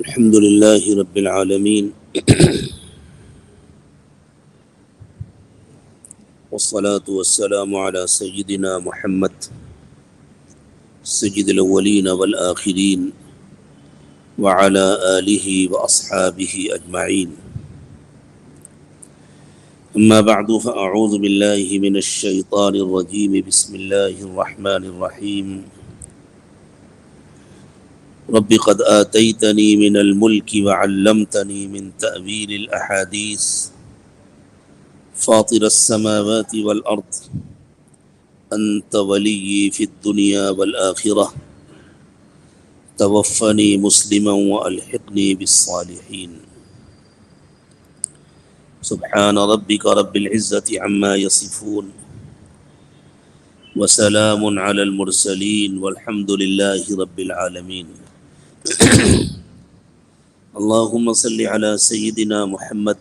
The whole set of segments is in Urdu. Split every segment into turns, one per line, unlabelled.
الحمد لله رب العالمين والصلاة والسلام على سيدنا محمد سيد الأولين والآخرين وعلى آله وأصحابه أجمعين. أما بعد فأعوذ بالله من الشيطان الرجيم. بسم الله الرحمن الرحيم. رب قد آتيتني من الملك وعلمتني من تأويل الأحاديث فاطر السماوات والأرض أنت ولي في الدنيا والآخرة توفني مسلما وألحقني بالصالحين. سبحان ربك رب العزة عما يصفون وسلام على المرسلين والحمد لله رب العالمين. اللهم صل على سيدنا محمد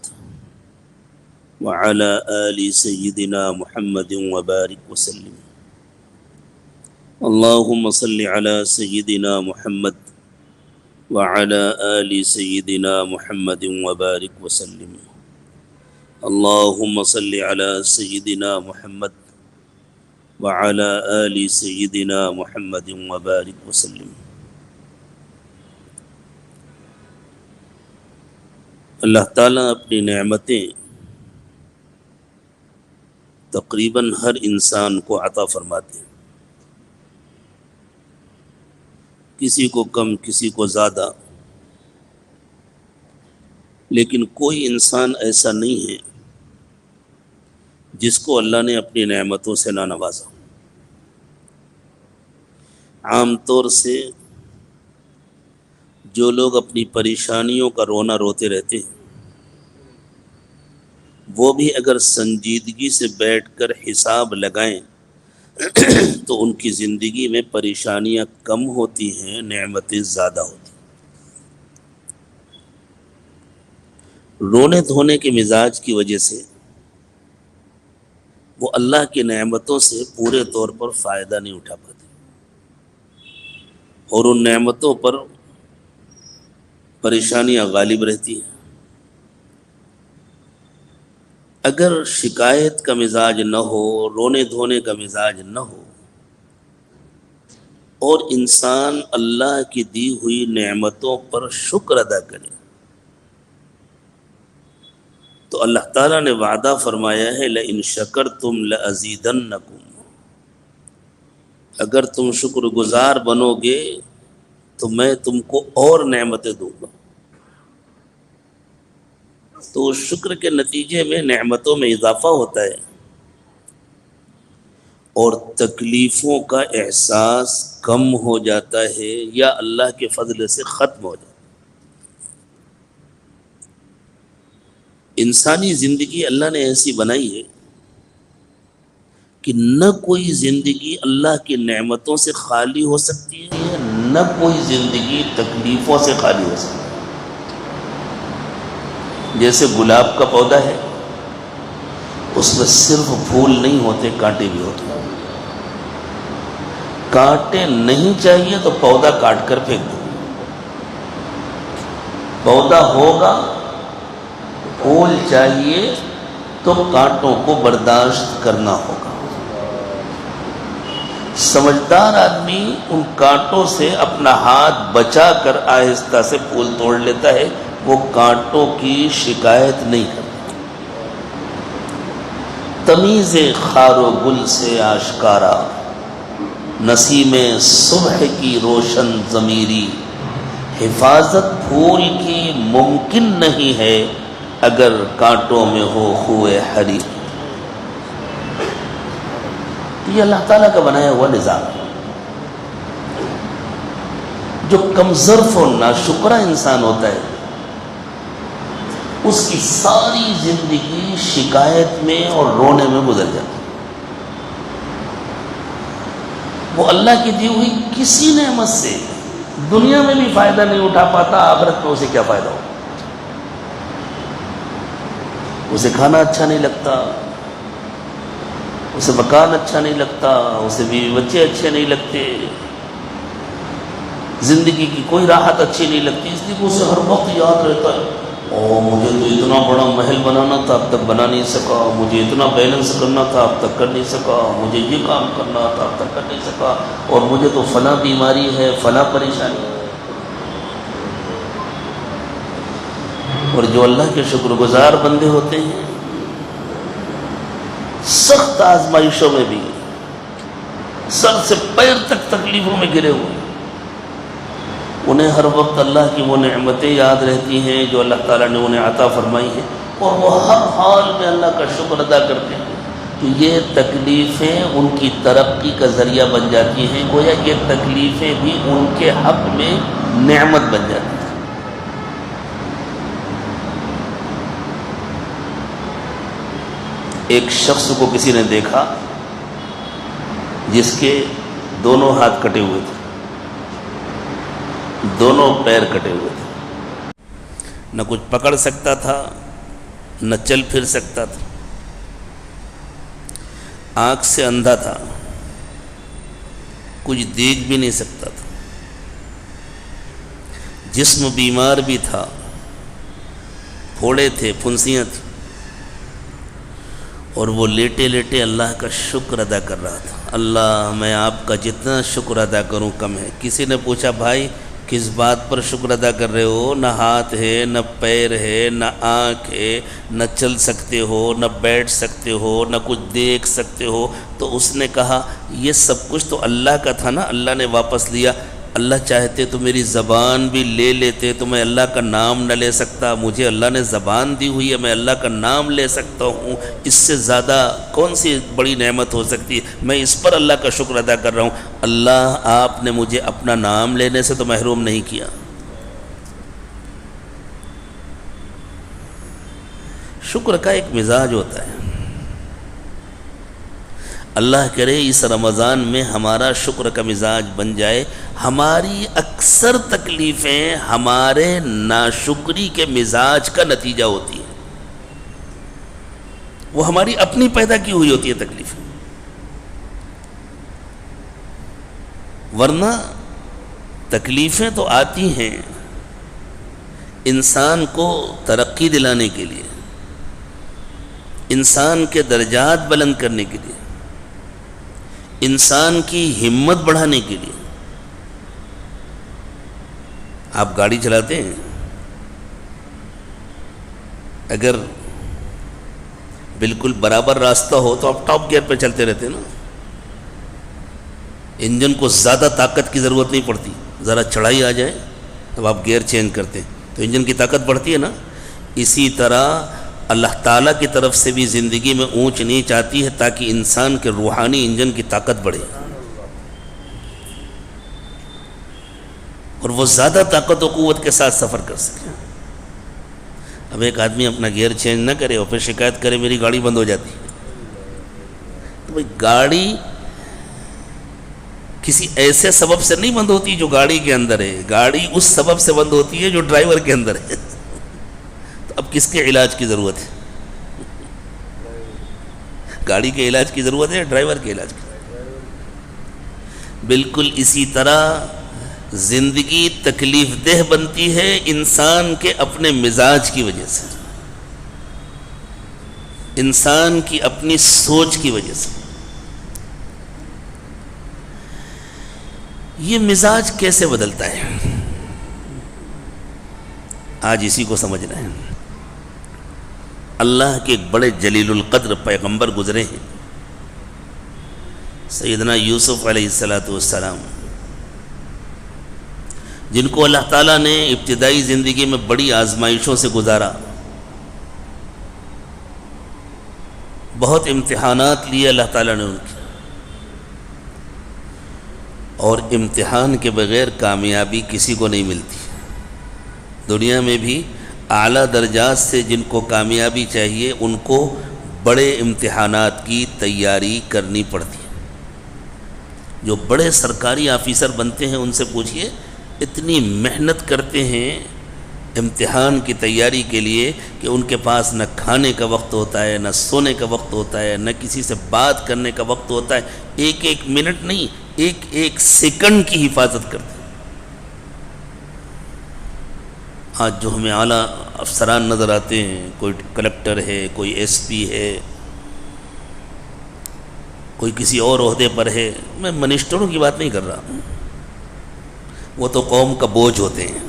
وعلى آل سيدنا محمد وبارك وسلم. اللهم صل على سيدنا محمد وعلى آل سيدنا محمد وبارك وسلم. اللهم صل على سيدنا محمد وعلى آل سيدنا محمد وبارك وسلم. اللہ تعالیٰ اپنی نعمتیں تقریباً ہر انسان کو عطا فرماتے ہیں، کسی کو کم کسی کو زیادہ، لیکن کوئی انسان ایسا نہیں ہے جس کو اللہ نے اپنی نعمتوں سے نہ نوازا. عام طور سے جو لوگ اپنی پریشانیوں کا رونا روتے رہتے ہیں، وہ بھی اگر سنجیدگی سے بیٹھ کر حساب لگائیں تو ان کی زندگی میں پریشانیاں کم ہوتی ہیں، نعمتیں زیادہ ہوتی ہیں. رونے دھونے کے مزاج کی وجہ سے وہ اللہ کی نعمتوں سے پورے طور پر فائدہ نہیں اٹھا پاتے، اور ان نعمتوں پر پریشانیاں غالب رہتی ہیں. اگر شکایت کا مزاج نہ ہو، رونے دھونے کا مزاج نہ ہو، اور انسان اللہ کی دی ہوئی نعمتوں پر شکر ادا کرے، تو اللہ تعالیٰ نے وعدہ فرمایا ہے لَإِن شَكَرْتُمْ لَأَزِيدَنَّكُمْ. اگر تم شکر گزار بنو گے تو میں تم کو اور نعمتیں دوں گا. تو شکر کے نتیجے میں نعمتوں میں اضافہ ہوتا ہے اور تکلیفوں کا احساس کم ہو جاتا ہے یا اللہ کے فضل سے ختم ہو جاتا ہے. انسانی زندگی اللہ نے ایسی بنائی ہے کہ نہ کوئی زندگی اللہ کی نعمتوں سے خالی ہو سکتی ہے، نہ کوئی زندگی تکلیفوں سے خالی ہو سکتی ہے. جیسے گلاب کا پودا ہے، اس میں صرف پھول نہیں ہوتے، کانٹے بھی ہوتے ہیں. کانٹے نہیں چاہیے تو پودا کاٹ کر پھینک دو. پودا ہوگا، پھول چاہیے تو کانٹوں کو برداشت کرنا ہوگا. سمجھدار آدمی ان کانٹوں سے اپنا ہاتھ بچا کر آہستہ سے پھول توڑ لیتا ہے، وہ کانٹوں کی شکایت نہیں کرتا. تمیز خار و گل سے آشکارا، نسیم صبح کی روشن ضمیری، حفاظت پھول کی ممکن نہیں ہے اگر کانٹوں میں ہو خوئے حریر. یہ اللہ تعالیٰ کا بنایا ہوا نظام ہے. جو کمظرف اور ناشکرا انسان ہوتا ہے، اس کی ساری زندگی شکایت میں اور رونے میں گزر جاتی ہے. وہ اللہ کی دی ہوئی کسی نعمت سے دنیا میں بھی فائدہ نہیں اٹھا پاتا، آخرت میں اسے کیا فائدہ ہو. اسے کھانا اچھا نہیں لگتا، اسے مکان اچھا نہیں لگتا، اسے بیوی بچے اچھے نہیں لگتے، زندگی کی کوئی راحت اچھی نہیں لگتی. اس اس لیے کہ اسے ہر وقت یاد رہتا ہے، اور مجھے تو اتنا بڑا محل بنانا تھا اب تک بنا نہیں سکا، مجھے اتنا بیلنس کرنا تھا اب تک کر نہیں سکا، مجھے یہ کام کرنا تھا اب تک کر نہیں سکا، اور مجھے تو فلاں بیماری ہے، فلاں پریشانی ہے۔ اور جو اللہ کے شکر گزار بندے ہوتے ہیں، سخت آزمائشوں میں بھی سر سے پیر تک تکلیفوں میں گرے ہوئے، انہیں ہر وقت اللہ کی وہ نعمتیں یاد رہتی ہیں جو اللہ تعالیٰ نے انہیں عطا فرمائی ہیں، اور وہ ہر حال میں اللہ کا شکر ادا کرتے ہیں۔ تو یہ تکلیفیں ان کی ترقی کا ذریعہ بن جاتی ہیں، گویا یہ تکلیفیں بھی ان کے حق میں نعمت بن جاتی ہیں۔ ایک شخص کو کسی نے دیکھا جس کے دونوں ہاتھ کٹے ہوئے تھے، دونوں پیر کٹے ہوئے تھے، نہ کچھ پکڑ سکتا تھا نہ چل پھر سکتا تھا، آنکھ سے اندھا تھا، کچھ دیکھ بھی نہیں سکتا تھا، جسم بیمار بھی تھا، پھوڑے تھے، پھنسیاں تھیں، اور وہ لیٹے لیٹے اللہ کا شکر ادا کر رہا تھا۔ اللہ، میں آپ کا جتنا شکر ادا کروں کم ہے۔ کسی نے پوچھا، بھائی کس بات پر شکر ادا کر رہے ہو؟ نہ ہاتھ ہے، نہ پیر ہے، نہ آنکھ ہے، نہ چل سکتے ہو، نہ بیٹھ سکتے ہو، نہ کچھ دیکھ سکتے ہو۔ تو اس نے کہا، یہ سب کچھ تو اللہ کا تھا نا، اللہ نے واپس لیا۔ اللہ چاہتے تو میری زبان بھی لے لیتے تو میں اللہ کا نام نہ لے سکتا، مجھے اللہ نے زبان دی ہوئی ہے، میں اللہ کا نام لے سکتا ہوں، اس سے زیادہ کون سی بڑی نعمت ہو سکتی ہے؟ میں اس پر اللہ کا شکر ادا کر رہا ہوں۔ اللہ، آپ نے مجھے اپنا نام لینے سے تو محروم نہیں کیا۔ شکر کا ایک مزاج ہوتا ہے۔ اللہ کرے اس رمضان میں ہمارا شکر کا مزاج بن جائے۔ ہماری اکثر تکلیفیں ہمارے ناشکری کے مزاج کا نتیجہ ہوتی ہیں، وہ ہماری اپنی پیدا کی ہوئی ہوتی ہے تکلیفیں، ورنہ تکلیفیں تو آتی ہیں انسان کو ترقی دلانے کے لیے، انسان کے درجات بلند کرنے کے لیے، انسان کی ہمت بڑھانے کے لیے۔ آپ گاڑی چلاتے ہیں، اگر بالکل برابر راستہ ہو تو آپ ٹاپ گیئر پہ چلتے رہتے ہیں نا، انجن کو زیادہ طاقت کی ضرورت نہیں پڑتی، ذرا چڑھائی آ جائے تب آپ گیئر چینج کرتے ہیں تو انجن کی طاقت بڑھتی ہے نا۔ اسی طرح اللہ تعالیٰ کی طرف سے بھی زندگی میں اونچ نیچ آتی ہے تاکہ انسان کے روحانی انجن کی طاقت بڑھے اور وہ زیادہ طاقت و قوت کے ساتھ سفر کر سکے۔ اب ایک آدمی اپنا گیئر چینج نہ کرے اور پھر شکایت کرے میری گاڑی بند ہو جاتی ہے، تو بھائی گاڑی کسی ایسے سبب سے نہیں بند ہوتی جو گاڑی کے اندر ہے، گاڑی اس سبب سے بند ہوتی ہے جو ڈرائیور کے اندر ہے۔ تو اب کس کے علاج کی ضرورت ہے؟ گاڑی کے علاج کی ضرورت ہے یا ڈرائیور کے علاج کی؟ بالکل اسی طرح زندگی تکلیف دہ بنتی ہے انسان کے اپنے مزاج کی وجہ سے، انسان کی اپنی سوچ کی وجہ سے۔ یہ مزاج کیسے بدلتا ہے؟ آج اسی کو سمجھنا ہے۔ اللہ کے ایک بڑے جلیل القدر پیغمبر گزرے ہیں، سیدنا یوسف علیہ السلام، جن کو اللہ تعالیٰ نے ابتدائی زندگی میں بڑی آزمائشوں سے گزارا، بہت امتحانات لیے اللہ تعالیٰ نے ان کے، اور امتحان کے بغیر کامیابی کسی کو نہیں ملتی۔ دنیا میں بھی اعلیٰ درجات سے جن کو کامیابی چاہیے ان کو بڑے امتحانات کی تیاری کرنی پڑتی ہے۔ جو بڑے سرکاری آفیسر بنتے ہیں ان سے پوچھئے، اتنی محنت کرتے ہیں امتحان کی تیاری کے لیے کہ ان کے پاس نہ کھانے کا وقت ہوتا ہے، نہ سونے کا وقت ہوتا ہے، نہ کسی سے بات کرنے کا وقت ہوتا ہے، ایک ایک منٹ نہیں، ایک ایک سیکنڈ کی حفاظت کرتے ہیں۔ آج جو ہمیں اعلیٰ افسران نظر آتے ہیں، کوئی کلکٹر ہے، کوئی ایس پی ہے، کوئی کسی اور عہدے پر ہے، میں منسٹروں کی بات نہیں کر رہا، وہ تو قوم کا بوجھ ہوتے ہیں،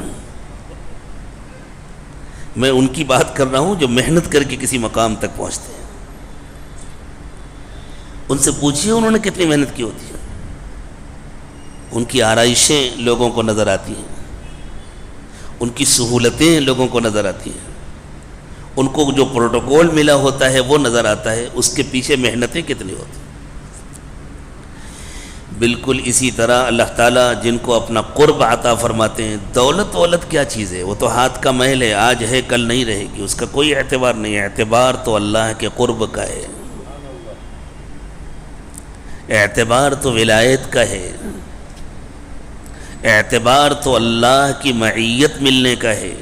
میں ان کی بات کر رہا ہوں جو محنت کر کے کسی مقام تک پہنچتے ہیں۔ ان سے پوچھیے انہوں نے کتنی محنت کی ہوتی ہے، ان کی آرائشیں لوگوں کو نظر آتی ہیں، ان کی سہولتیں لوگوں کو نظر آتی ہیں، ان کو جو پروٹوکول ملا ہوتا ہے وہ نظر آتا ہے، اس کے پیچھے محنتیں کتنی ہوتی ہیں۔ بالکل اسی طرح اللہ تعالیٰ جن کو اپنا قرب عطا فرماتے ہیں، دولت کیا چیز ہے، وہ تو ہاتھ کا محل ہے، آج ہے کل نہیں رہے گی، اس کا کوئی اعتبار نہیں ہے، اعتبار تو اللہ کے قرب کا ہے، اعتبار تو ولایت کا ہے، اعتبار تو اللہ کی معیت ملنے کا ہے،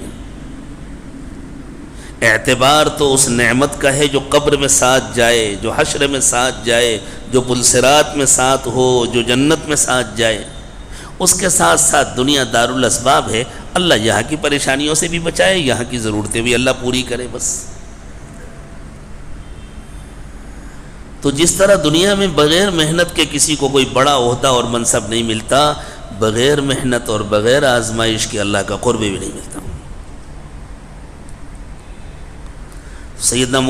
اعتبار تو اس نعمت کا ہے جو قبر میں ساتھ جائے، جو حشر میں ساتھ جائے، جو پلسرات میں ساتھ ہو، جو جنت میں ساتھ جائے، اس کے ساتھ ساتھ دنیا دار الاسباب ہے، اللہ یہاں کی پریشانیوں سے بھی بچائے، یہاں کی ضرورتیں بھی اللہ پوری کرے بس۔ تو جس طرح دنیا میں بغیر محنت کے کسی کو کوئی بڑا عہدہ اور منصب نہیں ملتا، بغیر محنت اور بغیر آزمائش کے اللہ کا قرب بھی نہیں ملتا۔ سیدنا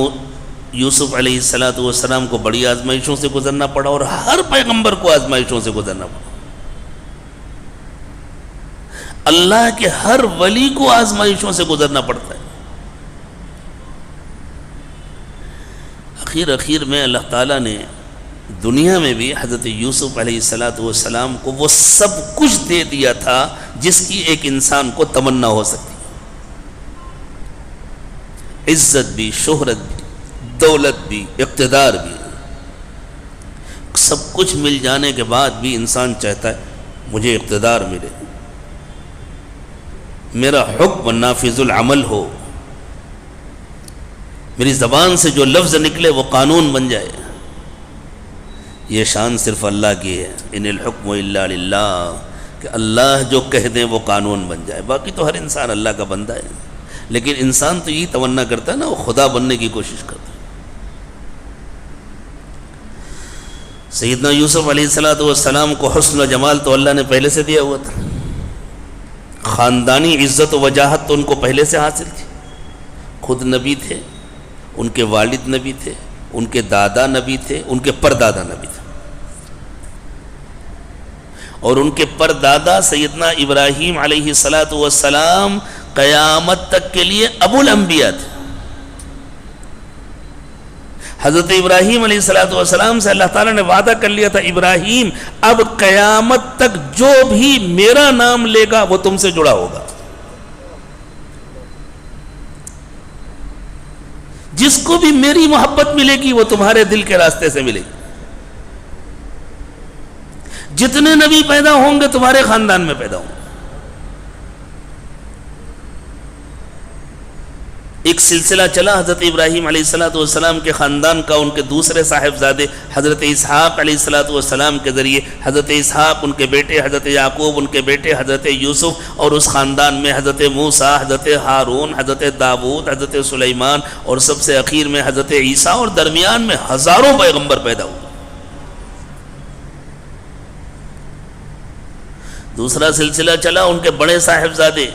یوسف علیہ السلام کو بڑی آزمائشوں سے گزرنا پڑا، اور ہر پیغمبر کو آزمائشوں سے گزرنا پڑا، اللہ کے ہر ولی کو آزمائشوں سے گزرنا پڑتا ہے۔ اخیر میں اللہ تعالیٰ نے دنیا میں بھی حضرت یوسف علیہ السلام کو وہ سب کچھ دے دیا تھا جس کی ایک انسان کو تمنا ہو سکتی، عزت بھی، شہرت بھی، دولت بھی، اقتدار بھی، سب کچھ مل جانے کے بعد بھی انسان چاہتا ہے مجھے اقتدار ملے، میرا حکم نافذ العمل ہو، میری زبان سے جو لفظ نکلے وہ قانون بن جائے۔ یہ شان صرف اللہ کی ہے، ان الحکم الا للہ، کہ اللہ جو کہہ دیں وہ قانون بن جائے، باقی تو ہر انسان اللہ کا بندہ ہے، لیکن انسان تو یہی تمنا کرتا ہے نا، وہ خدا بننے کی کوشش کرتا ہے۔ سیدنا یوسف علیہ السلام کو حسن و جمال تو اللہ نے پہلے سے دیا ہوا تھا، خاندانی عزت و وجاہت تو ان کو پہلے سے حاصل تھی، خود نبی تھے، ان کے والد نبی تھے، ان کے دادا نبی تھے، ان کے پردادا نبی تھے، اور ان کے پردادا سیدنا ابراہیم علیہ السلام قیامت تک کے لیے ابو الانبیاء تھے۔ حضرت ابراہیم علیہ السلام سے اللہ تعالیٰ نے وعدہ کر لیا تھا، ابراہیم اب قیامت تک جو بھی میرا نام لے گا وہ تم سے جڑا ہوگا، جس کو بھی میری محبت ملے گی وہ تمہارے دل کے راستے سے ملے گی، جتنے نبی پیدا ہوں گے تمہارے خاندان میں پیدا ہوں گے۔ ایک سلسلہ چلا حضرت ابراہیم علیہ السلام کے خاندان کا، ان کے دوسرے صاحبزادے حضرت اسحاق علیہ السلام کے ذریعے، حضرت اسحاق ان کے بیٹے، حضرت یعقوب ان کے بیٹے، حضرت یوسف، اور اس خاندان میں حضرت موسیٰ، حضرت ہارون، حضرت داؤد، حضرت سلیمان، اور سب سے اخیر میں حضرت عیسیٰ، اور درمیان میں ہزاروں پیغمبر پیدا ہوئے۔ دوسرا سلسلہ چلا ان کے بڑے صاحبزادے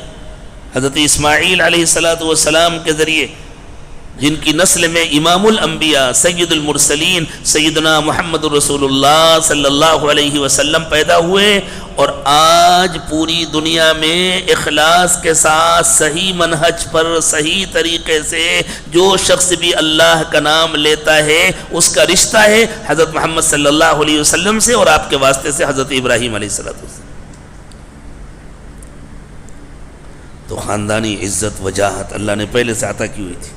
حضرت اسماعیل علیہ السلام کے ذریعے، جن کی نسل میں امام الانبیاء سید المرسلین سیدنا محمد رسول اللہ صلی اللہ علیہ وسلم پیدا ہوئے، اور آج پوری دنیا میں اخلاص کے ساتھ صحیح منہج پر صحیح طریقے سے جو شخص بھی اللہ کا نام لیتا ہے اس کا رشتہ ہے حضرت محمد صلی اللہ علیہ وسلم سے، اور آپ کے واسطے سے حضرت ابراہیم علیہ السلام۔ تو خاندانی عزت وجاہت اللہ نے پہلے سے عطا کی ہوئی تھی،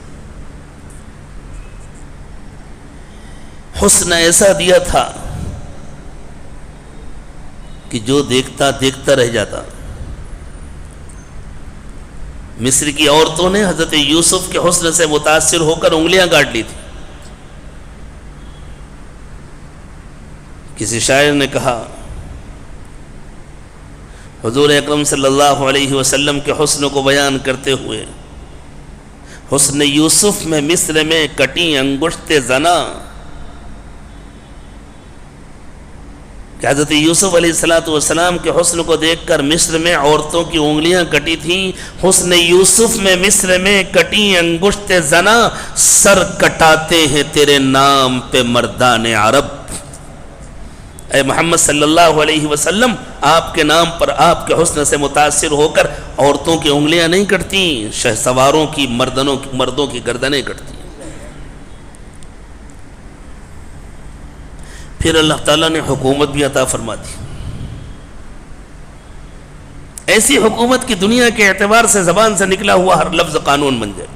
حسن ایسا دیا تھا کہ جو دیکھتا دیکھتا رہ جاتا۔ مصر کی عورتوں نے حضرت یوسف کے حسن سے متاثر ہو کر انگلیاں کاٹ لی تھی۔ کسی شاعر نے کہا حضور اکرم صلی اللہ علیہ وسلم کے حسن کو بیان کرتے ہوئے حسن یوسف میں مصر میں کٹی انگشت زنا، کہ حضرت یوسف علیہ السلام کے حسن کو دیکھ کر مصر میں عورتوں کی انگلیاں کٹی تھیں، حسن یوسف میں مصر میں کٹی انگشت زنا، سر کٹاتے ہیں تیرے نام پہ مردان عرب۔ اے محمد صلی اللہ علیہ وسلم، آپ کے نام پر آپ کے حسن سے متاثر ہو کر عورتوں کی انگلیاں نہیں کٹتی، شہ سواروں کی مردوں کی گردنیں کٹتی۔ پھر اللہ تعالیٰ نے حکومت بھی عطا فرما دی، ایسی حکومت کی دنیا کے اعتبار سے زبان سے نکلا ہوا ہر لفظ قانون بن جائے،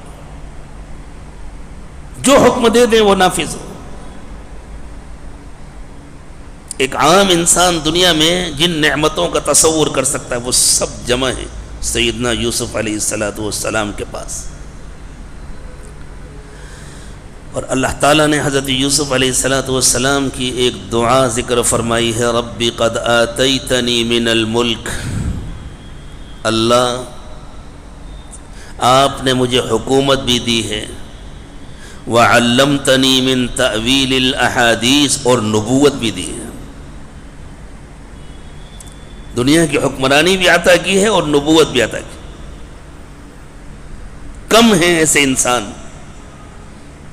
جو حکم دے دیں وہ نافذ ہو۔ ایک عام انسان دنیا میں جن نعمتوں کا تصور کر سکتا ہے وہ سب جمع ہیں سیدنا یوسف علیہ السلام کے پاس۔ اور اللہ تعالیٰ نے حضرت یوسف علیہ السلام کی ایک دعا ذکر فرمائی ہے، ربی قد آتیتنی من الملک، اللہ آپ نے مجھے حکومت بھی دی ہے، وعلمتنی من تأویل الاحادیث، اور نبوت بھی دی ہے، دنیا کی حکمرانی بھی عطا کی ہے اور نبوت بھی عطا کی۔ کم ہیں ایسے انسان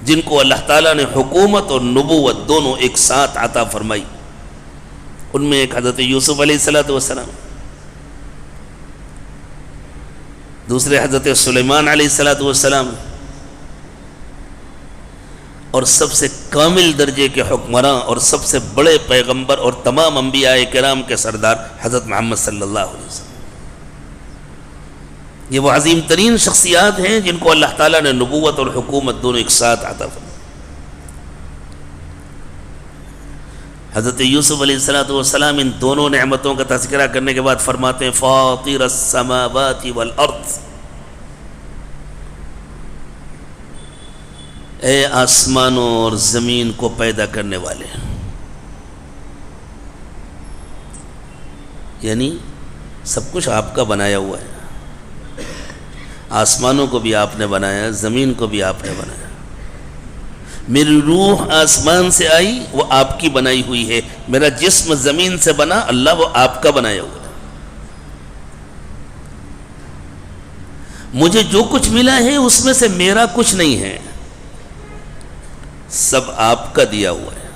جن کو اللہ تعالیٰ نے حکومت اور نبوت دونوں ایک ساتھ عطا فرمائی۔ ان میں ایک حضرت یوسف علیہ السلام، دوسرے حضرت سلیمان علیہ السلام، اور سب سے کامل درجے کے حکمراں اور سب سے بڑے پیغمبر اور تمام انبیاء کرام کے سردار حضرت محمد صلی اللہ علیہ وسلم۔ یہ وہ عظیم ترین شخصیات ہیں جن کو اللہ تعالیٰ نے نبوت اور حکومت دونوں ایک ساتھ عطا فرمائی۔ حضرت یوسف علیہ السلام ان دونوں نعمتوں کا تذکرہ کرنے کے بعد فرماتے ہیں، فاطر السماوات والارض، اے آسمانوں اور زمین کو پیدا کرنے والے، یعنی سب کچھ آپ کا بنایا ہوا ہے، آسمانوں کو بھی آپ نے بنایا، زمین کو بھی آپ نے بنایا، میری روح آسمان سے آئی وہ آپ کی بنائی ہوئی ہے، میرا جسم زمین سے بنا اللہ وہ آپ کا بنایا ہوا ہے، مجھے جو کچھ ملا ہے اس میں سے میرا کچھ نہیں ہے، سب آپ کا دیا ہوا ہے،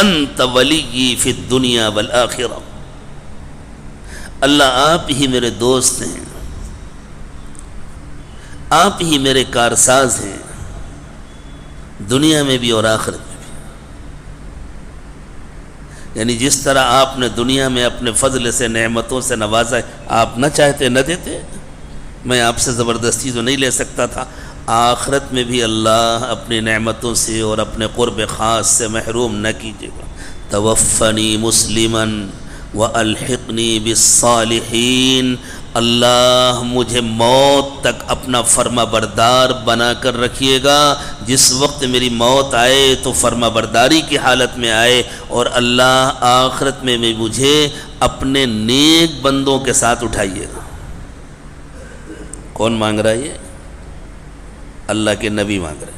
انت ولی فی الدنیا والآخرہ، اللہ آپ ہی میرے دوست ہیں، آپ ہی میرے کارساز ہیں، دنیا میں بھی اور آخرت میں بھی۔ یعنی جس طرح آپ نے دنیا میں اپنے فضل سے نعمتوں سے نوازا ہے، آپ نہ چاہتے نہ دیتے، میں آپ سے زبردستی تو نہیں لے سکتا تھا، آخرت میں بھی اللہ اپنی نعمتوں سے اور اپنے قرب خاص سے محروم نہ کیجیے گا۔ توفنی مسلما والحقنی بالصالحین، اللہ مجھے موت تک اپنا فرما بردار بنا کر رکھیے گا، جس وقت میری موت آئے تو فرما برداری کی حالت میں آئے، اور اللہ آخرت میں بھی مجھے اپنے نیک بندوں کے ساتھ اٹھائیے گا۔ کون مانگ رہا ہے یہ؟ اللہ کے نبی مانگ رہے ہیں۔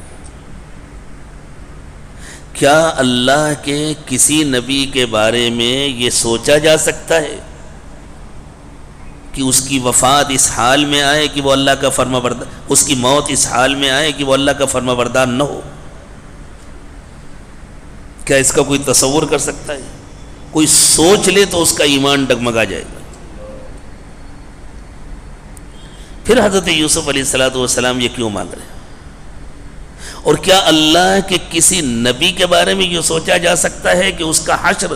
کیا اللہ کے کسی نبی کے بارے میں یہ سوچا جا سکتا ہے کہ اس کی وفات اس حال میں آئے کہ وہ اللہ کا فرما بردار، اس کی موت اس حال میں آئے کہ وہ اللہ کا فرما بردار نہ ہو؟ کیا اس کا کوئی تصور کر سکتا ہے؟ کوئی سوچ لے تو اس کا ایمان ڈگمگا جائے گا۔ پھر حضرت یوسف علیہ السلام یہ کیوں مانگ رہے ہیں؟ اور کیا اللہ کے کسی نبی کے بارے میں یہ سوچا جا سکتا ہے کہ اس کا حشر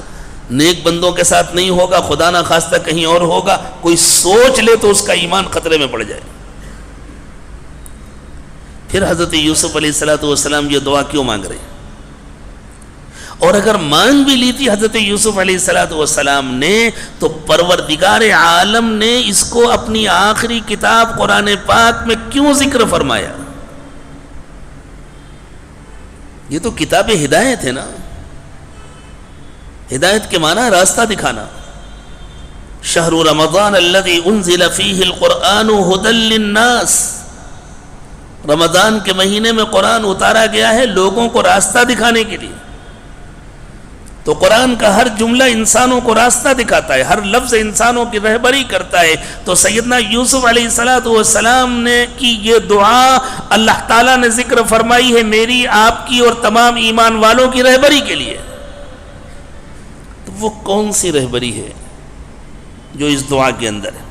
نیک بندوں کے ساتھ نہیں ہوگا، خدا نہ خواستہ کہیں اور ہوگا؟ کوئی سوچ لے تو اس کا ایمان خطرے میں پڑ جائے۔ پھر حضرت یوسف علیہ السلام یہ دعا کیوں مانگ رہے ہیں؟ اور اگر مانگ بھی لی تھی حضرت یوسف علیہ السلام نے، تو پروردگار عالم نے اس کو اپنی آخری کتاب قرآن پاک میں کیوں ذکر فرمایا؟ یہ تو کتاب ہدایت ہے نا، ہدایت کے معنی راستہ دکھانا، شہر رمضان الذی انزل فیہ القرآن ھدی للناس، رمضان کے مہینے میں قرآن اتارا گیا ہے لوگوں کو راستہ دکھانے کے لیے. تو قرآن کا ہر جملہ انسانوں کو راستہ دکھاتا ہے، ہر لفظ انسانوں کی رہبری کرتا ہے. تو سیدنا یوسف علیہ السلام نے کی یہ دعا اللہ تعالیٰ نے ذکر فرمائی ہے میری، آپ کی اور تمام ایمان والوں کی رہبری کے لیے. تو وہ کون سی رہبری ہے جو اس دعا کے اندر ہے؟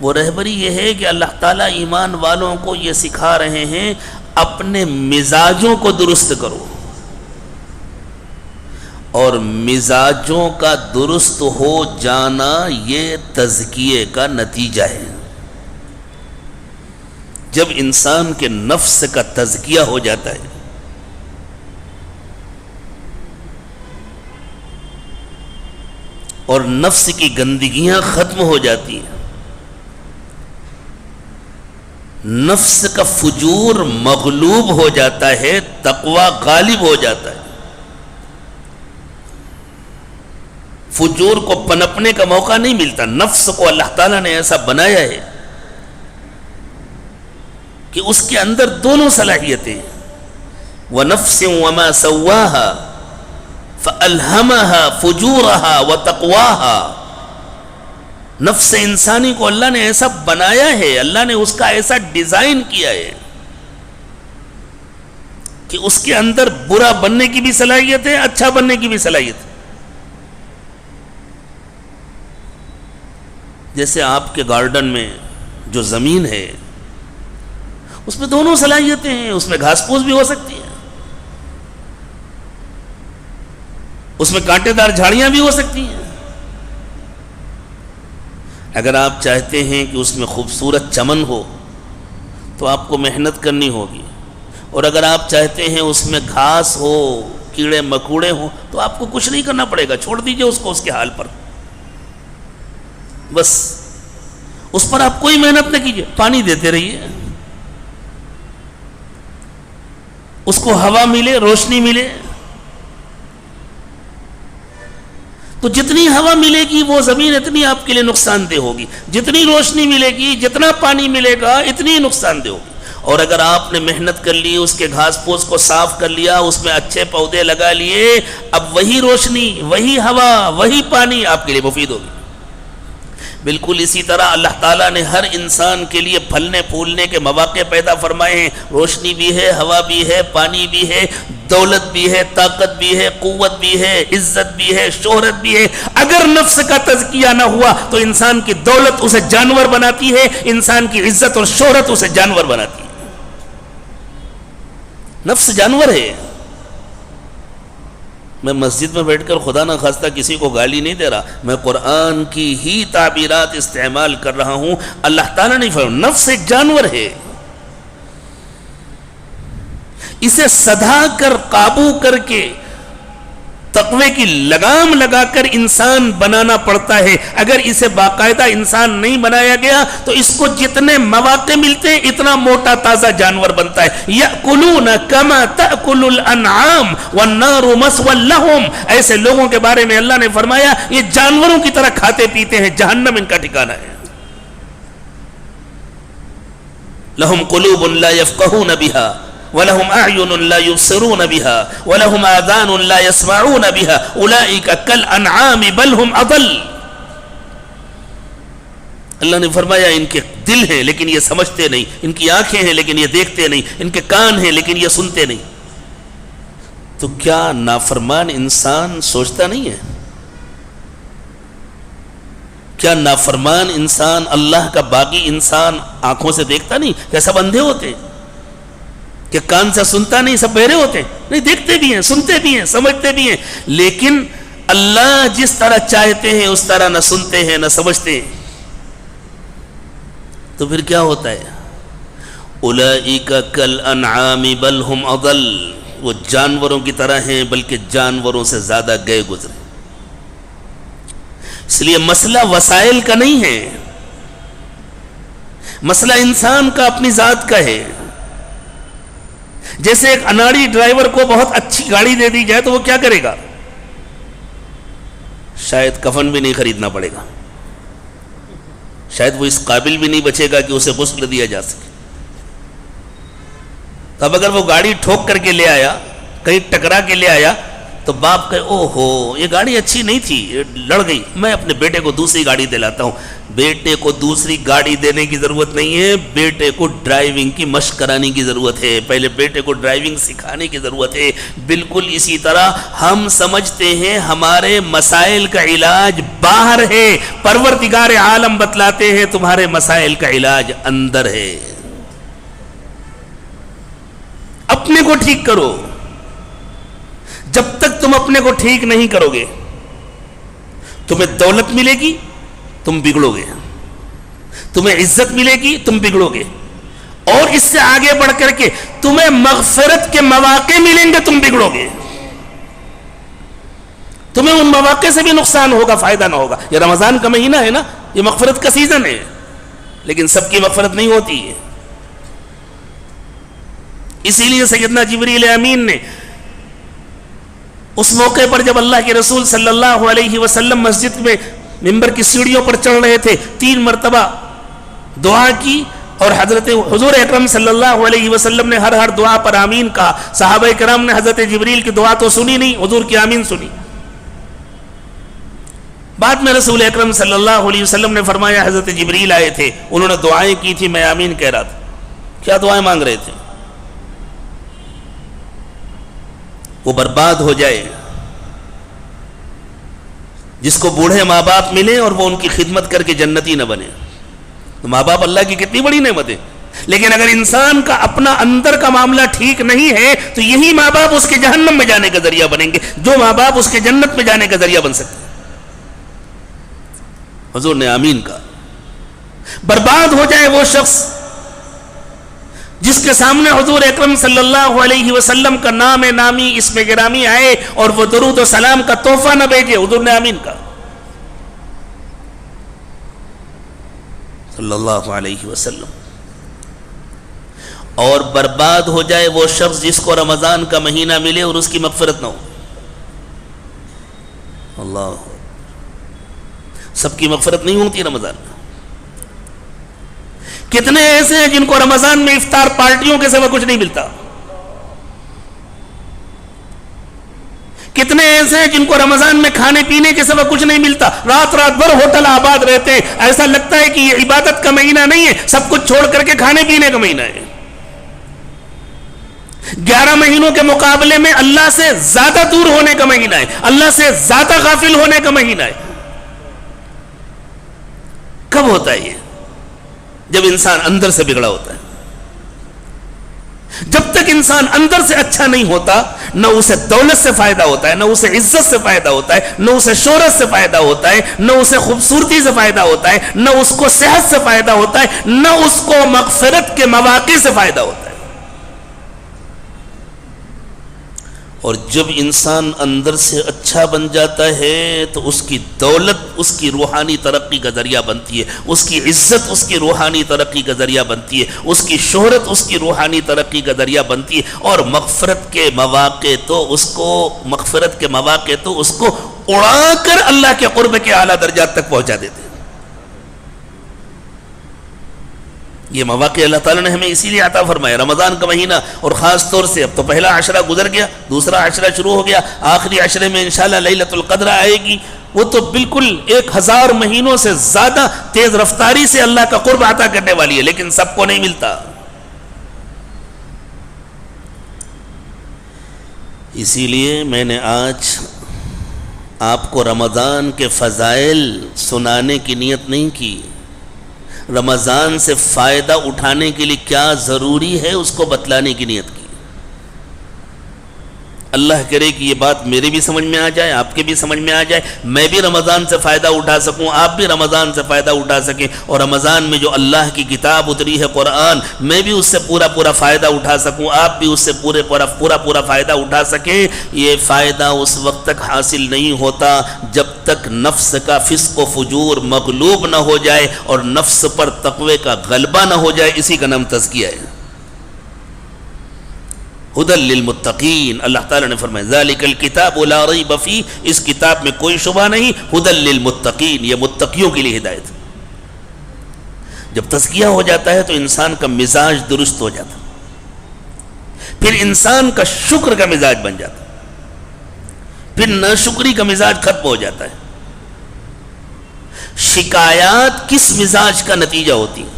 وہ رہبری یہ ہے کہ اللہ تعالیٰ ایمان والوں کو یہ سکھا رہے ہیں اپنے مزاجوں کو درست کرو، اور مزاجوں کا درست ہو جانا یہ تزکیے کا نتیجہ ہے. جب انسان کے نفس کا تزکیہ ہو جاتا ہے اور نفس کی گندگیاں ختم ہو جاتی ہیں، نفس کا فجور مغلوب ہو جاتا ہے، تقوی غالب ہو جاتا ہے. فجور کو پنپنے کا موقع نہیں ملتا. نفس کو اللہ تعالیٰ نے ایسا بنایا ہے کہ اس کے اندر دونوں صلاحیتیں، وَنَفْسٍ وَمَا سَوَّاهَا فَأَلْهَمَهَا فُجُورَهَا وَتَقْوَاهَا. نفس انسانی کو اللہ نے ایسا بنایا ہے، اللہ نے اس کا ایسا ڈیزائن کیا ہے کہ اس کے اندر برا بننے کی بھی صلاحیت ہے، اچھا بننے کی بھی صلاحیت ہے. جیسے آپ کے گارڈن میں جو زمین ہے اس میں دونوں صلاحیتیں ہیں، اس میں گھاس پھوس بھی ہو سکتی ہے، اس میں کانٹے دار جھاڑیاں بھی ہو سکتی ہیں. اگر آپ چاہتے ہیں کہ اس میں خوبصورت چمن ہو تو آپ کو محنت کرنی ہوگی، اور اگر آپ چاہتے ہیں اس میں گھاس ہو، کیڑے مکوڑے ہوں، تو آپ کو کچھ نہیں کرنا پڑے گا، چھوڑ دیجئے اس کو اس کے حال پر. بس اس پر آپ کوئی محنت نہ کیجیے، پانی دیتے رہیے، اس کو ہوا ملے، روشنی ملے. تو جتنی ہوا ملے گی وہ زمین اتنی آپ کے لیے نقصان دہ ہوگی، جتنی روشنی ملے گی، جتنا پانی ملے گا اتنی نقصان دہ ہوگی. اور اگر آپ نے محنت کر لی، اس کے گھاس پھوس کو صاف کر لیا، اس میں اچھے پودے لگا لیے، اب وہی روشنی، وہی ہوا، وہی پانی آپ کے لیے مفید ہوگی. بالکل اسی طرح اللہ تعالیٰ نے ہر انسان کے لیے پھلنے پھولنے کے مواقع پیدا فرمائے ہیں. روشنی بھی ہے، ہوا بھی ہے، پانی بھی ہے، دولت بھی ہے، طاقت بھی ہے، قوت بھی ہے، عزت بھی ہے، شہرت بھی ہے. اگر نفس کا تزکیہ نہ ہوا تو انسان کی دولت اسے جانور بناتی ہے، انسان کی عزت اور شہرت اسے جانور بناتی ہے. نفس جانور ہے. میں مسجد میں بیٹھ کر خدا نہ خواستہ کسی کو گالی نہیں دے رہا، میں قرآن کی ہی تعبیرات استعمال کر رہا ہوں. اللہ تعالیٰ نے فرمایا نفس ایک جانور ہے، اسے سدھا کر، قابو کر کے، تقوی کی لگام لگا کر انسان بنانا پڑتا ہے. اگر اسے باقاعدہ انسان نہیں بنایا گیا تو اس کو جتنے مواقع ملتے ہیں اتنا موٹا تازہ جانور بنتا ہے. یأکلون کما تأکل الانعام والنار مثوی لہم. ایسے لوگوں کے بارے میں اللہ نے فرمایا یہ جانوروں کی طرح کھاتے پیتے ہیں، جہنم ان کا ٹھکانہ ہے. لہم قلوب لا یفقہون بہا وَلَهُمْ أَعْيُنٌ لَا يُبْصِرُونَ بِهَا وَلَهُمْ آذَانٌ لَا يَسْمَعُونَ بِهَا أُولَئِكَ كَالْأَنْعَامِ بَلْ هُمْ أَضَلُّ. اللہ نے فرمایا ان کے دل ہیں لیکن یہ سمجھتے نہیں، ان کی آنکھیں ہیں لیکن یہ دیکھتے نہیں، ان کے کان ہیں لیکن یہ سنتے نہیں. تو کیا نافرمان انسان سوچتا نہیں ہے؟ کیا نافرمان انسان، اللہ کا باغی انسان آنکھوں سے دیکھتا نہیں؟ کیا سب اندھے ہوتے؟ کہ کان سے سنتا نہیں، سب بہرے ہوتے؟ نہیں، دیکھتے بھی ہیں، سنتے بھی ہیں، سمجھتے بھی ہیں. لیکن اللہ جس طرح چاہتے ہیں اس طرح نہ سنتے ہیں نہ سمجھتے ہیں. تو پھر کیا ہوتا ہے؟ اولئک کالانعام بل ہم اضل. وہ جانوروں کی طرح ہیں بلکہ جانوروں سے زیادہ گئے گزرے. اس لیے مسئلہ وسائل کا نہیں ہے، مسئلہ انسان کا، اپنی ذات کا ہے. جیسے ایک اناڑی ڈرائیور کو بہت اچھی گاڑی دے دی جائے تو وہ کیا کرے گا؟ شاید کفن بھی نہیں خریدنا پڑے گا، شاید وہ اس قابل بھی نہیں بچے گا کہ اسے غسل دیا جا سکے۔ اب اگر وہ گاڑی ٹھوک کر کے لے آیا، کہیں ٹکرا کے لے آیا، تو باپ کہے او ہو یہ گاڑی اچھی نہیں تھی، لڑ گئی، میں اپنے بیٹے کو دوسری گاڑی دلاتا ہوں۔ بیٹے کو دوسری گاڑی دینے کی ضرورت نہیں ہے، بیٹے کو ڈرائیونگ کی مشق کرانے کی ضرورت ہے، پہلے بیٹے کو ڈرائیونگ سکھانے کی ضرورت ہے۔ بالکل اسی طرح ہم سمجھتے ہیں ہمارے مسائل کا علاج باہر ہے، پروردگار عالم بتلاتے ہیں تمہارے مسائل کا علاج اندر ہے۔ اپنے کو ٹھیک کرو، جب تک تم اپنے کو ٹھیک نہیں کرو گے تمہیں دولت ملے گی تم بگڑو گے، تمہیں عزت ملے گی تم بگڑو گے، اور اس سے آگے بڑھ کر کے تمہیں مغفرت کے مواقع ملیں گے تم بگڑو گے، تمہیں ان مواقع سے بھی نقصان ہوگا، فائدہ نہ ہوگا۔ یہ رمضان کا مہینہ ہے نا، یہ مغفرت کا سیزن ہے، لیکن سب کی مغفرت نہیں ہوتی ہے۔ اسی لیے سیدنا جبریل امین نے اس موقع پر جب اللہ کے رسول صلی اللہ علیہ وسلم مسجد میں ممبر کی سیڑھیوں پر چڑھ رہے تھے، 3 مرتبہ دعا کی، اور حضرت حضور اکرم صلی اللہ علیہ وسلم نے ہر دعا پر آمین کہا۔ صحابہ کرام نے حضرت جبریل کی دعا تو سنی نہیں، حضور کی آمین سنی۔ بعد میں رسول اکرم صلی اللہ علیہ وسلم نے فرمایا حضرت جبریل آئے تھے، انہوں نے دعائیں کی تھی، میں آمین کہہ رہا تھا۔ کیا دعائیں مانگ رہے تھے؟ وہ برباد ہو جائے جس کو بوڑھے ماں باپ ملے اور وہ ان کی خدمت کر کے جنتی نہ بنے۔ تو ماں باپ اللہ کی کتنی بڑی نعمت ہے، لیکن اگر انسان کا اپنا اندر کا معاملہ ٹھیک نہیں ہے تو یہی ماں باپ اس کے جہنم میں جانے کا ذریعہ بنیں گے، جو ماں باپ اس کے جنت میں جانے کا ذریعہ بن سکتے ہیں۔ حضور نے آمین کہا۔ برباد ہو جائے وہ شخص جس کے سامنے حضور اکرم صلی اللہ علیہ وسلم کا نام نامی اسم گرامی آئے اور وہ درود و سلام کا تحفہ نہ بھیجے، حضور نے آمین کہا صلی اللہ علیہ وسلم۔ اور برباد ہو جائے وہ شخص جس کو رمضان کا مہینہ ملے اور اس کی مغفرت نہ ہو۔ اللہ، سب کی مغفرت نہیں ہوتی رمضان میں۔ کتنے ایسے ہیں جن کو رمضان میں افطار پارٹیوں کے سوا کچھ نہیں ملتا، کتنے ایسے ہیں جن کو رمضان میں کھانے پینے کے سوا کچھ نہیں ملتا، رات بھر ہوٹل آباد رہتے ہیں، ایسا لگتا ہے کہ یہ عبادت کا مہینہ نہیں ہے، سب کچھ چھوڑ کر کے کھانے پینے کا مہینہ ہے۔ 11 مہینوں کے مقابلے میں اللہ سے زیادہ دور ہونے کا مہینہ ہے، اللہ سے زیادہ غافل ہونے کا مہینہ ہے۔ کب ہوتا ہے یہ؟ جب انسان اندر سے بگڑا ہوتا ہے۔ جب تک انسان اندر سے اچھا نہیں ہوتا، نہ اسے دولت سے فائدہ ہوتا ہے، نہ اسے عزت سے فائدہ ہوتا ہے، نہ اسے شہرت سے فائدہ ہوتا ہے، نہ اسے خوبصورتی سے فائدہ ہوتا ہے، نہ اس کو صحت سے فائدہ ہوتا ہے، نہ اس کو مغفرت کے مواقع سے فائدہ ہوتا ہے۔ اور جب انسان اندر سے اچھا بن جاتا ہے تو اس کی دولت اس کی روحانی ترقی کا ذریعہ بنتی ہے، اس کی عزت اس کی روحانی ترقی کا ذریعہ بنتی ہے، اس کی شہرت اس کی روحانی ترقی کا ذریعہ بنتی ہے، اور مغفرت کے مواقع تو اس کو اڑا کر اللہ کے قرب کے اعلیٰ درجات تک پہنچا دیتے ہیں۔ یہ مواقع اللہ تعالیٰ نے ہمیں اسی لیے عطا فرمایا۔ رمضان کا مہینہ، اور خاص طور سے اب تو پہلا عشرہ گزر گیا، دوسرا عشرہ شروع ہو گیا، آخری عشرے میں انشاءاللہ لیلۃ القدر آئے گی، وہ تو بالکل 1000 مہینوں سے زیادہ تیز رفتاری سے اللہ کا قرب عطا کرنے والی ہے، لیکن سب کو نہیں ملتا۔ اسی لیے میں نے آج آپ کو رمضان کے فضائل سنانے کی نیت نہیں کی، رمضان سے فائدہ اٹھانے کے لیے کیا ضروری ہے اس کو بتلانے کی نیت کی۔ اللہ کرے کہ یہ بات میرے بھی سمجھ میں آ جائے، آپ کے بھی سمجھ میں آ جائے، میں بھی رمضان سے فائدہ اٹھا سکوں، آپ بھی رمضان سے فائدہ اٹھا سکیں، اور رمضان میں جو اللہ کی کتاب اتری ہے قرآن، میں بھی اس سے پورا فائدہ اٹھا سکوں، آپ بھی اس سے پورا فائدہ اٹھا سکیں۔ یہ فائدہ اس وقت تک حاصل نہیں ہوتا جب تک نفس کا فسق و فجور مغلوب نہ ہو جائے اور نفس پر تقوی کا غلبہ نہ ہو جائے، اسی کا نام تزکیہ ہے۔ ہدی للمتقین، اللہ تعالیٰ نے فرمایا ذالک الکتاب لا ریب فیہ، اس کتاب میں کوئی شبہ نہیں، ہدی للمتقین، یہ متقیوں کے لیے ہدایت ہے۔ جب تزکیہ ہو جاتا ہے تو انسان کا مزاج درست ہو جاتا ہے، پھر انسان کا شکر کا مزاج بن جاتا ہے، پھر ناشکری کا مزاج ختم ہو جاتا ہے۔ شکایات کس مزاج کا نتیجہ ہوتی ہے؟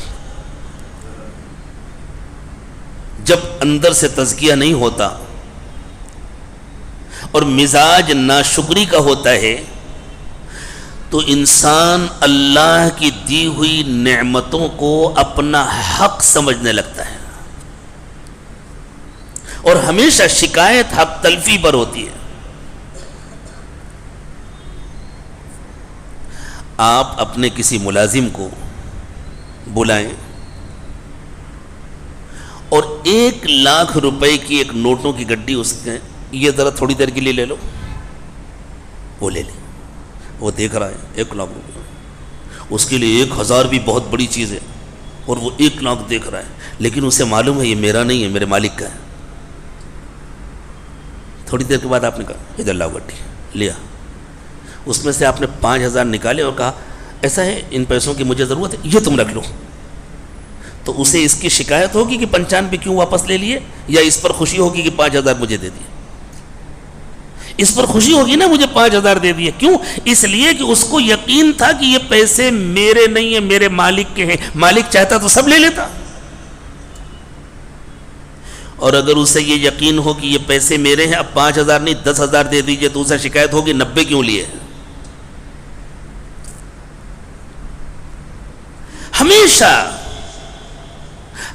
جب اندر سے تزکیہ نہیں ہوتا اور مزاج ناشکری کا ہوتا ہے تو انسان اللہ کی دی ہوئی نعمتوں کو اپنا حق سمجھنے لگتا ہے، اور ہمیشہ شکایت حق تلفی پر ہوتی ہے۔ آپ اپنے کسی ملازم کو بلائیں اور 1,00,000 روپے کی ایک نوٹوں کی گڈی اس کے، یہ ذرا تھوڑی دیر کے لیے لے لو، وہ لے لے، وہ دیکھ رہا ہے 1,00,000 روپے، اس کے لیے 1,000 بھی بہت بڑی چیز ہے، اور وہ 1,00,000 دیکھ رہا ہے، لیکن اسے معلوم ہے یہ میرا نہیں ہے، میرے مالک کا ہے۔ تھوڑی دیر کے بعد آپ نے کہا ادھر لاؤ گڈی، لیا، اس میں سے آپ نے 5,000 نکالے اور کہا ایسا ہے ان پیسوں کی مجھے ضرورت ہے، یہ تم رکھ لو، تو اسے اس کی شکایت ہوگی کہ 95 کیوں واپس لے لیے، یا اس پر خوشی ہوگی کہ 5,000 مجھے دے دیے؟ اس پر خوشی ہوگی نا، مجھے 5,000 دے دیے، کیوں؟ اس لیے کہ اس کو یقین تھا کہ یہ پیسے میرے نہیں ہیں، میرے مالک کے ہیں، مالک چاہتا تو سب لے لیتا۔ اور اگر اسے یہ یقین ہو کہ یہ پیسے میرے ہیں، اب 5,000 نہیں 10,000 دے دیجئے، تو اسے شکایت ہوگی 90 کیوں لیے؟ ہمیشہ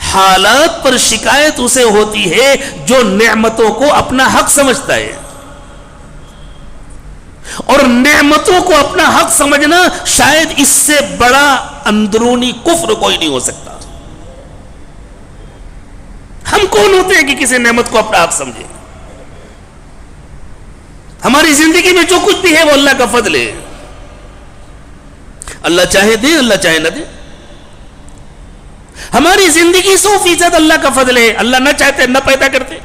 حالات پر شکایت اسے ہوتی ہے جو نعمتوں کو اپنا حق سمجھتا ہے، اور نعمتوں کو اپنا حق سمجھنا شاید اس سے بڑا اندرونی کفر کوئی نہیں ہو سکتا۔ ہم کون ہوتے ہیں کہ کسی نعمت کو اپنا حق سمجھے؟ ہماری زندگی میں جو کچھ بھی ہے وہ اللہ کا فضل ہے، اللہ چاہے دے، اللہ چاہے نہ دے۔ ہماری زندگی 100% اللہ کا فضل ہے، اللہ نہ چاہتے نہ پیدا کرتے۔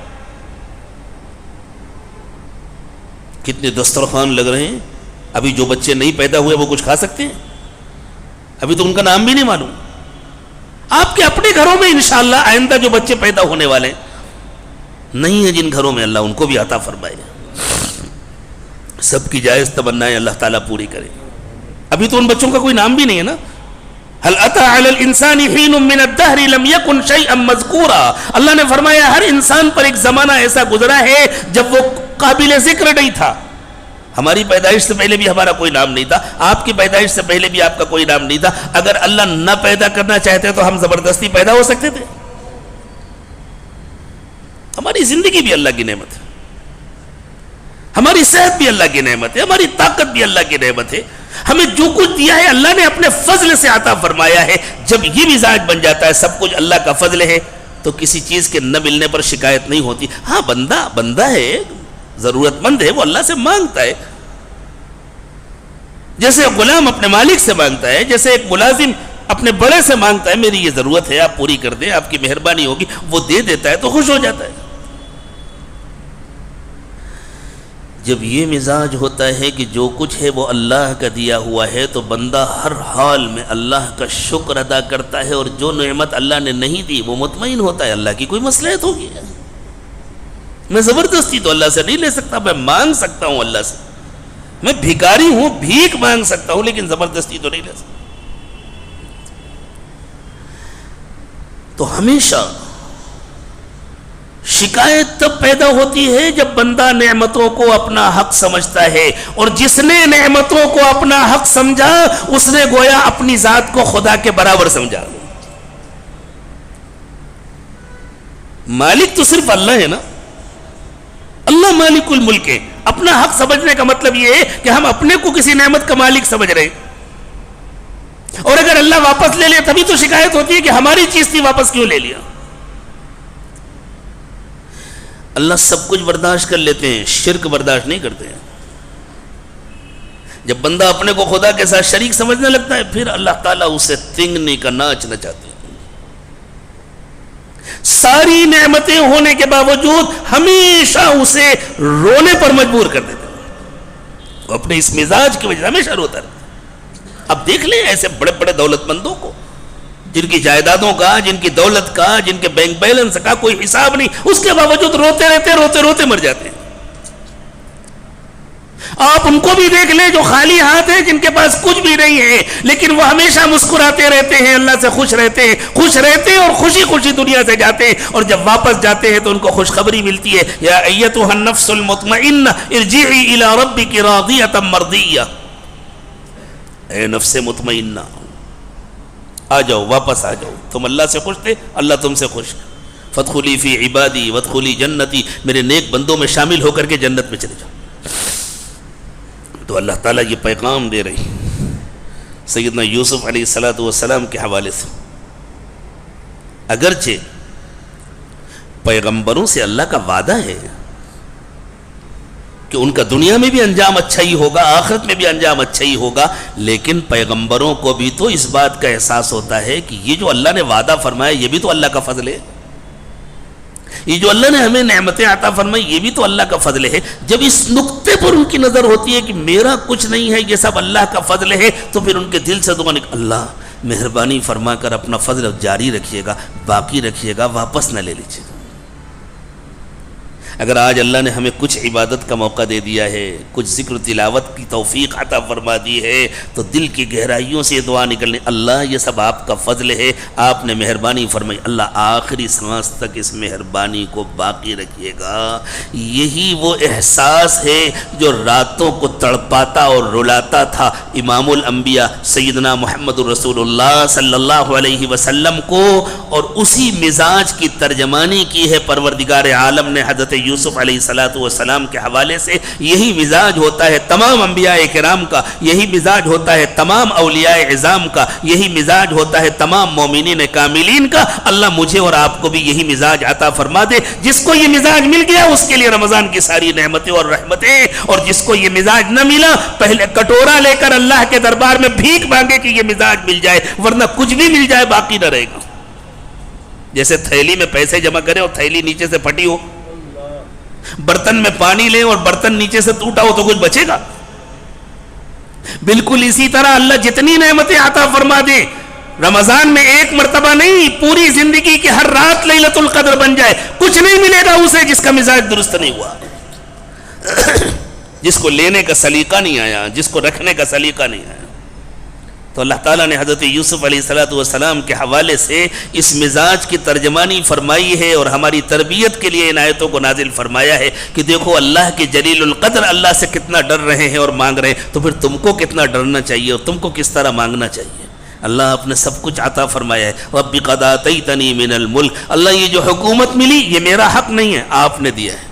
کتنے دسترخوان لگ رہے ہیں، ابھی جو بچے نہیں پیدا ہوئے وہ کچھ کھا سکتے ہیں؟ ابھی تو ان کا نام بھی نہیں معلوم۔ آپ کے اپنے گھروں میں انشاءاللہ آئندہ جو بچے پیدا ہونے والے نہیں ہیں، جن گھروں میں، اللہ ان کو بھی عطا فرمائے، سب کی جائز تمنائیں اللہ تعالیٰ پوری کرے۔ ابھی تو ان بچوں کا کوئی نام بھی نہیں ہے نا۔ هل اتى على الانسان حين من الدهر لم يكن شيئا مذكورا، اللہ نے فرمایا ہر انسان پر ایک زمانہ ایسا گزرا ہے جب وہ قابل ذکر نہیں تھا۔ ہماری پیدائش سے پہلے بھی ہمارا کوئی نام نہیں تھا، آپ کی پیدائش سے پہلے بھی آپ کا کوئی نام نہیں تھا۔ اگر اللہ نہ پیدا کرنا چاہتے تو ہم زبردستی پیدا ہو سکتے تھے؟ ہماری زندگی بھی اللہ کی نعمت ہے، ہماری صحت بھی اللہ کی نعمت ہے، ہماری طاقت بھی اللہ کی نعمت ہے۔ ہمیں جو کچھ دیا ہے اللہ نے اپنے فضل سے عطا فرمایا ہے۔ جب یہ مزاج بن جاتا ہے سب کچھ اللہ کا فضل ہے تو کسی چیز کے نہ ملنے پر شکایت نہیں ہوتی۔ ہاں بندہ ہے، ضرورت مند ہے، وہ اللہ سے مانگتا ہے، جیسے غلام اپنے مالک سے مانگتا ہے، جیسے ایک ملازم اپنے بڑے سے مانگتا ہے میری یہ ضرورت ہے آپ پوری کر دیں، آپ کی مہربانی ہوگی، وہ دے دیتا ہے تو خوش ہو جاتا ہے۔ جب یہ مزاج ہوتا ہے کہ جو کچھ ہے وہ اللہ کا دیا ہوا ہے تو بندہ ہر حال میں اللہ کا شکر ادا کرتا ہے، اور جو نعمت اللہ نے نہیں دی وہ مطمئن ہوتا ہے اللہ کی کوئی مصلحت ہوگی۔ میں زبردستی تو اللہ سے نہیں لے سکتا، میں مانگ سکتا ہوں اللہ سے، میں بھکاری ہوں، بھیک مانگ سکتا ہوں، لیکن زبردستی تو نہیں لے سکتا۔ تو ہمیشہ شکایت تب پیدا ہوتی ہے جب بندہ نعمتوں کو اپنا حق سمجھتا ہے، اور جس نے نعمتوں کو اپنا حق سمجھا اس نے گویا اپنی ذات کو خدا کے برابر سمجھا۔ مالک تو صرف اللہ ہے نا، اللہ مالک الملک ہے۔ اپنا حق سمجھنے کا مطلب یہ ہے کہ ہم اپنے کو کسی نعمت کا مالک سمجھ رہے ہیں، اور اگر اللہ واپس لے لے تبھی تو شکایت ہوتی ہے کہ ہماری چیز تھی واپس کیوں لے لیا۔ اللہ سب کچھ برداشت کر لیتے ہیں، شرک برداشت نہیں کرتے ہیں۔ جب بندہ اپنے کو خدا کے ساتھ شریک سمجھنے لگتا ہے پھر اللہ تعالیٰ اسے تنگنی کا ناچ نچاتے ہیں۔ ساری نعمتیں ہونے کے باوجود ہمیشہ اسے رونے پر مجبور کر دیتے ہیں. وہ اپنے اس مزاج کی وجہ سے ہمیشہ روتا رہتا. اب دیکھ لیں ایسے بڑے بڑے دولت مندوں کو جن کی جائیدادوں کا, جن کی دولت کا, جن کے بینک بیلنس کا کوئی حساب نہیں, اس کے باوجود روتے روتے مر جاتے ہیں. آپ ان کو بھی دیکھ لیں جو خالی ہاتھ ہیں, جن کے پاس کچھ بھی نہیں ہے, لیکن وہ ہمیشہ مسکراتے رہتے ہیں, اللہ سے خوش رہتے ہیں اور خوشی خوشی دنیا سے جاتے ہیں, اور جب واپس جاتے ہیں تو ان کو خوشخبری ملتی ہے, یا ایتھا النفس المطمئنہ ارجعی الی ربک راضیۃ مرضیہ. اے نفس مطمئنہ, آ جاؤ, واپس آ جاؤ, تم اللہ سے خوش تھے, اللہ تم سے خوش. فادخلی فی عبادی وادخلی جنتی, میرے نیک بندوں میں شامل ہو کر کے جنت میں چلے جاؤ. تو اللہ تعالیٰ یہ پیغام دے رہی سیدنا یوسف علیہ السلام کے حوالے سے. اگرچہ پیغمبروں سے اللہ کا وعدہ ہے کہ ان کا دنیا میں بھی انجام اچھا ہی ہوگا, آخرت میں بھی انجام اچھا ہی ہوگا, لیکن پیغمبروں کو بھی تو اس بات کا احساس ہوتا ہے کہ یہ جو اللہ نے وعدہ فرمایا یہ بھی تو اللہ کا فضل ہے, یہ جو اللہ نے ہمیں نعمتیں عطا فرمائی یہ بھی تو اللہ کا فضل ہے. جب اس نقطے پر ان کی نظر ہوتی ہے کہ میرا کچھ نہیں ہے, یہ سب اللہ کا فضل ہے, تو پھر ان کے دل سے دعا نکل, اللہ مہربانی فرما کر اپنا فضل جاری رکھیے گا, باقی رکھیے گا, واپس نہ لے لیجیے گا. اگر آج اللہ نے ہمیں کچھ عبادت کا موقع دے دیا ہے, کچھ ذکر و تلاوت کی توفیق عطا فرما دی ہے, تو دل کی گہرائیوں سے یہ دعا نکلنے, اللہ یہ سب آپ کا فضل ہے, آپ نے مہربانی فرمائی, اللہ آخری سانس تک اس مہربانی کو باقی رکھیے گا. یہی وہ احساس ہے جو راتوں کو تڑپاتا اور رلاتا تھا امام الانبیاء سیدنا محمد رسول اللہ صلی اللہ علیہ وسلم کو, اور اسی مزاج کی ترجمانی کی ہے پروردگار عالم نے حضرت یوسف علیہ السلام کے حوالے سے. یہی مزاج ہوتا ہے تمام انبیاء کرام کا, یہی مزاج ہوتا ہے تمام اولیاء عظام کا, یہی مزاج ہوتا ہے تمام مومنین کاملین کا. اللہ مجھے اور آپ کو بھی یہی مزاج عطا فرما دے. جس کو یہ مزاج مل گیا اس کے لیے رمضان کی ساری نعمتیں اور رحمتیں, اور جس کو یہ مزاج نہ ملا پہلے کٹورا لے کر اللہ کے دربار میں بھیک مانگے کہ یہ مزاج مل جائے, ورنہ کچھ بھی مل جائے باقی نہ رہے گا. جیسے تھیلی میں پیسے جمع کرے اور تھیلی نیچے سے پھٹی ہو, برتن میں پانی لیں اور برتن نیچے سے ٹوٹا ہو تو کچھ بچے گا. بالکل اسی طرح اللہ جتنی نعمتیں عطا فرما دے, رمضان میں ایک مرتبہ نہیں, پوری زندگی کی ہر رات لیلۃ القدر بن جائے, کچھ نہیں ملے گا اسے جس کا مزاج درست نہیں ہوا, جس کو لینے کا سلیقہ نہیں آیا, جس کو رکھنے کا سلیقہ نہیں آیا. تو اللہ تعالیٰ نے حضرت یوسف علیہ السلام کے حوالے سے اس مزاج کی ترجمانی فرمائی ہے, اور ہماری تربیت کے لیے ان آیتوں کو نازل فرمایا ہے کہ دیکھو اللہ کے جلیل القدر اللہ سے کتنا ڈر رہے ہیں اور مانگ رہے ہیں, تو پھر تم کو کتنا ڈرنا چاہیے اور تم کو کس طرح مانگنا چاہیے. اللہ آپ نے سب کچھ عطا فرمایا ہے. رب قد آتیتنی من الملک, اللہ یہ جو حکومت ملی یہ میرا حق نہیں ہے, آپ نے دیا ہے.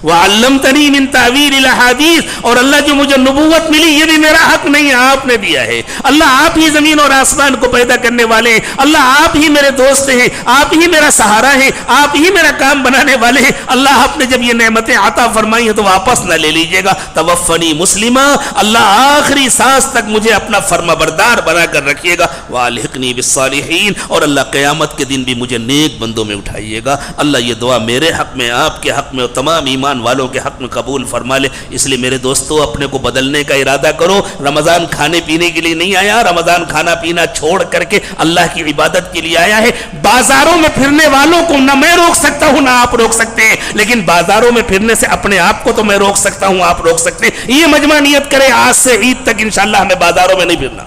وعلمتنی من تعویل الاحادیث, اور اللہ جو مجھے نبوت ملی یہ بھی میرا حق نہیں ہے, آپ نے دیا ہے. اللہ آپ ہی زمین اور آسمان کو پیدا کرنے والے ہیں, اللہ آپ ہی میرے دوست ہیں, آپ ہی میرا سہارا ہے, آپ ہی میرا کام بنانے والے ہیں. اللہ آپ نے جب یہ نعمتیں عطا فرمائی ہیں تو واپس نہ لے لیجیے گا. توفنی مسلمہ, اللہ آخری سانس تک مجھے اپنا فرما بردار بنا کر رکھیے گا. والحقنی بالصالحین, اور اللہ قیامت کے دن بھی مجھے نیک بندوں میں اٹھائیے گا. اللہ یہ دعا میرے حق میں, آپ کے حق میں اور تمام ایمان والوں کے حق میں قبول فرما لے. اس لیے میرے دوستو اپنے کو بدلنے کا ارادہ کرو. رمضان کھانے پینے کے لیے نہیں آیا, رمضان کھانا پینا چھوڑ کر کے اللہ کی عبادت کے لیے آیا ہے. بازاروں میں پھرنے والوں کو نہ میں روک سکتا ہوں نہ آپ روک سکتے ہیں, لیکن بازاروں میں پھرنے سے اپنے آپ کو تو میں روک سکتا ہوں, آپ روک سکتے ہیں. یہ مجمع نیت کرے آج سے عید تک انشاءاللہ ہمیں بازاروں میں نہیں پھرنا,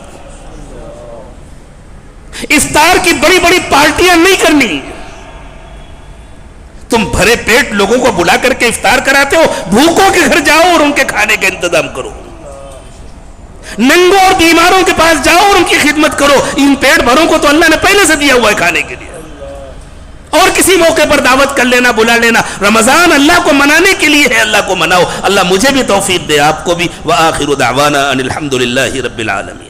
افطار کی بڑی بڑی پارٹیاں نہیں کرنی. تم بھرے پیٹ لوگوں کو بلا کر کے افطار کراتے ہو, بھوکوں کے گھر جاؤ اور ان کے کھانے کا انتظام کرو. ننگوں اور بیماروں کے پاس جاؤ اور ان کی خدمت کرو. ان پیٹ بھروں کو تو اللہ نے پہلے سے دیا ہوا ہے کھانے کے لیے, اور کسی موقع پر دعوت کر لینا, بلا لینا. رمضان اللہ کو منانے کے لیے ہے, اللہ کو مناؤ. اللہ مجھے بھی توفیق دے, آپ کو بھی. وآخر دعوانا ان الحمد للہ رب العالمین.